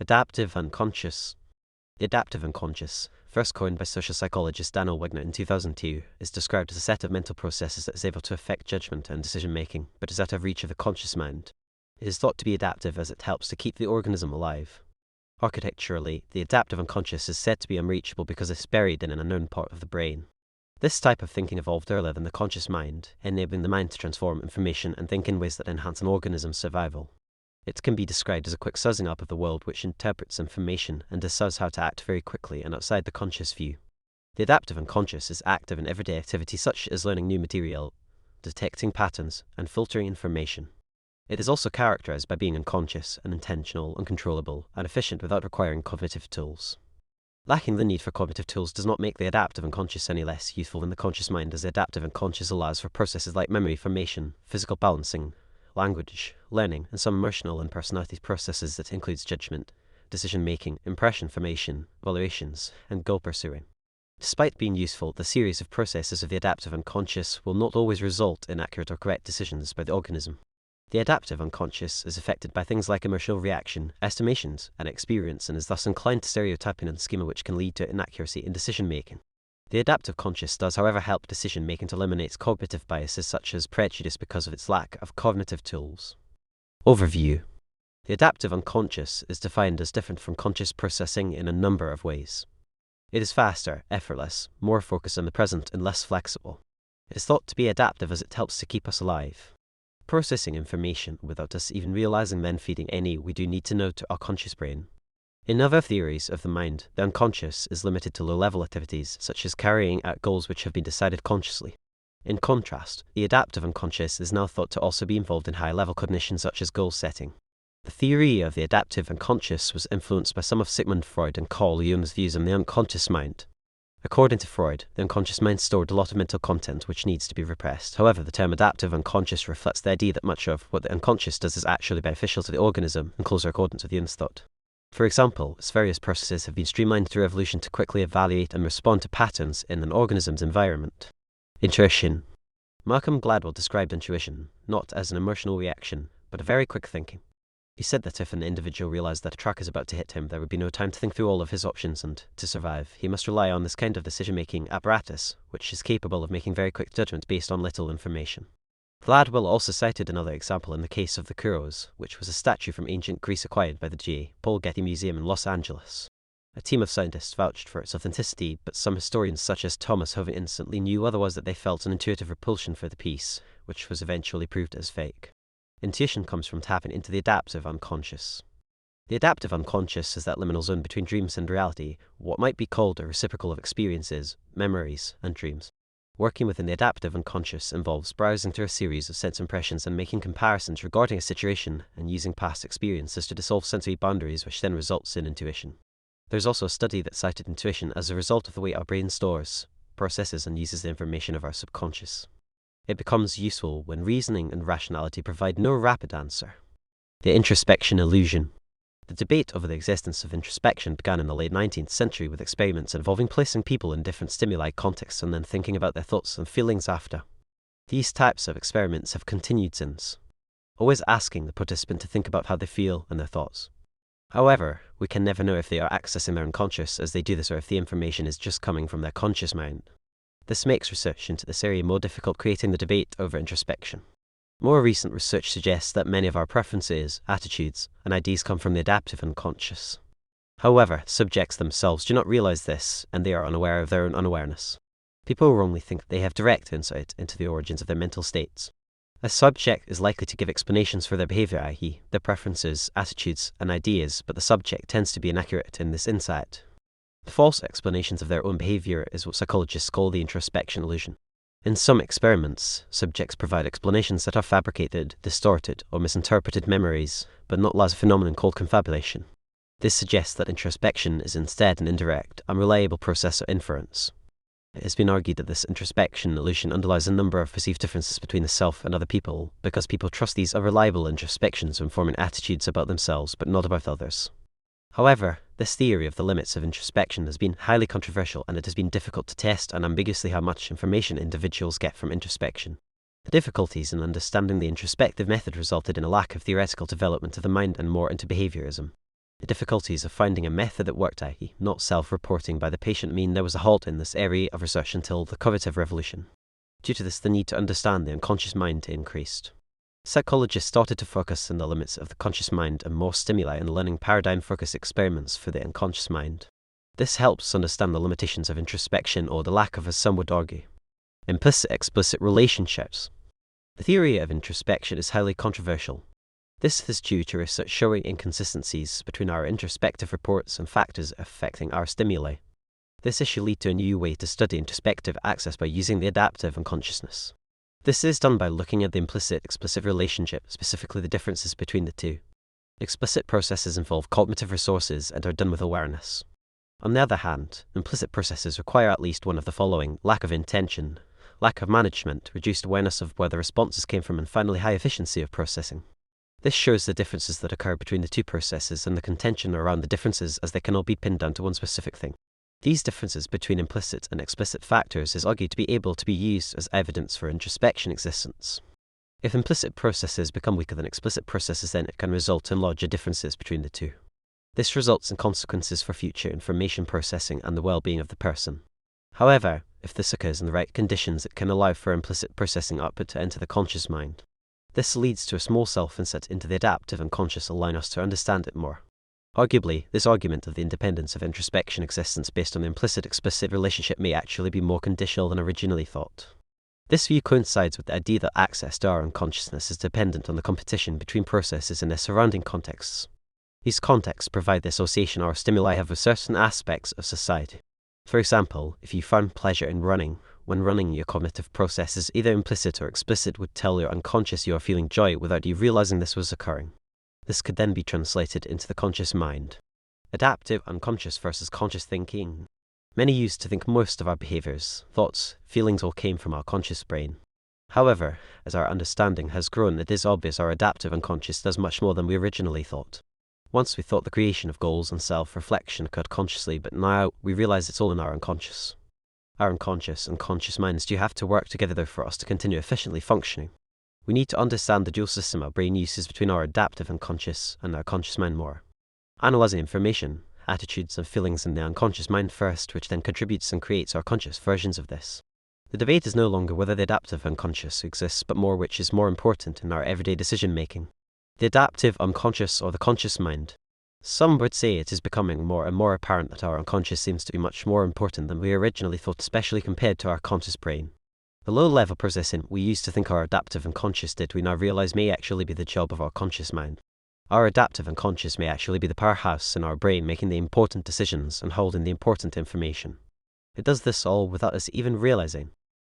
Adaptive unconscious. The adaptive unconscious, first coined by social psychologist Daniel Wegner in 2002, is described as a set of mental processes that is able to affect judgment and decision-making, but is out of reach of the conscious mind. It is thought to be adaptive as it helps to keep the organism alive. Architecturally, the adaptive unconscious is said to be unreachable because it's buried in an unknown part of the brain. This type of thinking evolved earlier than the conscious mind, enabling the mind to transform information and think in ways that enhance an organism's survival. It can be described as a quick suzzing up of the world which interprets information and decides how to act very quickly and outside the conscious view. The adaptive unconscious is active in everyday activities such as learning new material, detecting patterns, and filtering information. It is also characterized by being unconscious, unintentional, uncontrollable, and efficient without requiring cognitive tools. Lacking the need for cognitive tools does not make the adaptive unconscious any less useful than the conscious mind, as the adaptive unconscious allows for processes like memory formation, physical balancing, language, learning, and some emotional and personality processes that includes judgment, decision-making, impression formation, evaluations, and goal pursuing. Despite being useful, the series of processes of the adaptive unconscious will not always result in accurate or correct decisions by the organism. The adaptive unconscious is affected by things like emotional reaction, estimations, and experience, and is thus inclined to stereotyping and schema, which can lead to inaccuracy in decision-making. The adaptive conscious does, however, help decision-making to eliminate cognitive biases such as prejudice because of its lack of cognitive tools. Overview. The adaptive unconscious is defined as different from conscious processing in a number of ways. It is faster, effortless, more focused on the present, and less flexible. It is thought to be adaptive as it helps to keep us alive. Processing information without us even realizing, then feeding any we do need to know to our conscious brain. In other theories of the mind, the unconscious is limited to low-level activities, such as carrying out goals which have been decided consciously. In contrast, the adaptive unconscious is now thought to also be involved in high-level cognition such as goal setting. The theory of the adaptive unconscious was influenced by some of Sigmund Freud and Carl Jung's views on the unconscious mind. According to Freud, the unconscious mind stored a lot of mental content which needs to be repressed. However, the term adaptive unconscious reflects the idea that much of what the unconscious does is actually beneficial to the organism, in closer accordance with Jung's thought. For example, its various processes have been streamlined through evolution to quickly evaluate and respond to patterns in an organism's environment. Intuition. Malcolm Gladwell described intuition not as an emotional reaction, but a very quick thinking. He said that if an individual realized that a truck is about to hit him, there would be no time to think through all of his options, and to survive, he must rely on this kind of decision-making apparatus, which is capable of making very quick judgments based on little information. Gladwell also cited another example in the case of the Kuros, which was a statue from ancient Greece acquired by the J. Paul Getty Museum in Los Angeles. A team of scientists vouched for its authenticity, but some historians such as Thomas Hovey instantly knew otherwise, that they felt an intuitive repulsion for the piece, which was eventually proved as fake. Intuition comes from tapping into the adaptive unconscious. The adaptive unconscious is that liminal zone between dreams and reality, what might be called a reciprocal of experiences, memories, and dreams. Working within the adaptive unconscious involves browsing through a series of sense impressions and making comparisons regarding a situation and using past experiences to dissolve sensory boundaries, which then results in intuition. There's also a study that cited intuition as a result of the way our brain stores, processes, and uses the information of our subconscious. It becomes useful when reasoning and rationality provide no rapid answer. The introspection illusion. The debate over the existence of introspection began in the late 19th century with experiments involving placing people in different stimuli contexts and then thinking about their thoughts and feelings after. These types of experiments have continued since, always asking the participant to think about how they feel and their thoughts. However, we can never know if they are accessing their unconscious as they do this, or if the information is just coming from their conscious mind. This makes research into this area more difficult, creating the debate over introspection. More recent research suggests that many of our preferences, attitudes, and ideas come from the adaptive unconscious. However, subjects themselves do not realize this, and they are unaware of their own unawareness. People wrongly think that they have direct insight into the origins of their mental states. A subject is likely to give explanations for their behavior, i.e., their preferences, attitudes, and ideas, but the subject tends to be inaccurate in this insight. The false explanations of their own behavior is what psychologists call the introspection illusion. In some experiments, subjects provide explanations that are fabricated, distorted, or misinterpreted memories, but not as a phenomenon called confabulation. This suggests that introspection is instead an indirect, unreliable process of inference. It has been argued that this introspection illusion underlies a number of perceived differences between the self and other people, because people trust these unreliable introspections when forming attitudes about themselves but not about others. However, this theory of the limits of introspection has been highly controversial, and it has been difficult to test unambiguously how much information individuals get from introspection. The difficulties in understanding the introspective method resulted in a lack of theoretical development of the mind and more into behaviorism. The difficulties of finding a method that worked, i.e., not self-reporting by the patient, mean there was a halt in this area of research until the cognitive revolution. Due to this, the need to understand the unconscious mind increased. Psychologists started to focus on the limits of the conscious mind and more stimuli and learning paradigm-focused experiments for the unconscious mind. This helps understand the limitations of introspection, or the lack of, as some would argue. Implicit-explicit relationships. The theory of introspection is highly controversial. This is due to research showing inconsistencies between our introspective reports and factors affecting our stimuli. This issue led to a new way to study introspective access by using the adaptive unconsciousness. This is done by looking at the implicit-explicit relationship, specifically the differences between the two. Explicit processes involve cognitive resources and are done with awareness. On the other hand, implicit processes require at least one of the following: lack of intention, lack of management, reduced awareness of where the responses came from, and finally high efficiency of processing. This shows the differences that occur between the two processes and the contention around the differences, as they cannot be pinned down to one specific thing. These differences between implicit and explicit factors is argued to be able to be used as evidence for introspection existence. If implicit processes become weaker than explicit processes, then it can result in larger differences between the two. This results in consequences for future information processing and the well-being of the person. However, if this occurs in the right conditions, it can allow for implicit processing output to enter the conscious mind. This leads to a small self-insight into the adaptive unconscious, allowing us to understand it more. Arguably, this argument of the independence of introspection existence based on the implicit-explicit relationship may actually be more conditional than originally thought. This view coincides with the idea that access to our unconsciousness is dependent on the competition between processes in their surrounding contexts. These contexts provide the association our stimuli have with certain aspects of society. For example, if you found pleasure in running, when running, your cognitive processes, either implicit or explicit, would tell your unconscious you are feeling joy without you realizing this was occurring. This could then be translated into the conscious mind. Adaptive unconscious versus conscious thinking. Many used to think most of our behaviors, thoughts, feelings all came from our conscious brain. However, as our understanding has grown, it is obvious our adaptive unconscious does much more than we originally thought. Once we thought the creation of goals and self-reflection occurred consciously, but now we realize it's all in our unconscious. Our unconscious and conscious minds do have to work together for us to continue efficiently functioning. We need to understand the dual system our brain uses between our adaptive unconscious and our conscious mind more. Analyzing information, attitudes and feelings in the unconscious mind first, which then contributes and creates our conscious versions of this. The debate is no longer whether the adaptive unconscious exists, but more which is more important in our everyday decision making. The adaptive unconscious or the conscious mind. Some would say it is becoming more and more apparent that our unconscious seems to be much more important than we originally thought, especially compared to our conscious brain. The low-level processing we used to think our adaptive unconscious did, we now realize may actually be the job of our conscious mind. Our adaptive unconscious may actually be the powerhouse in our brain, making the important decisions and holding the important information. It does this all without us even realizing.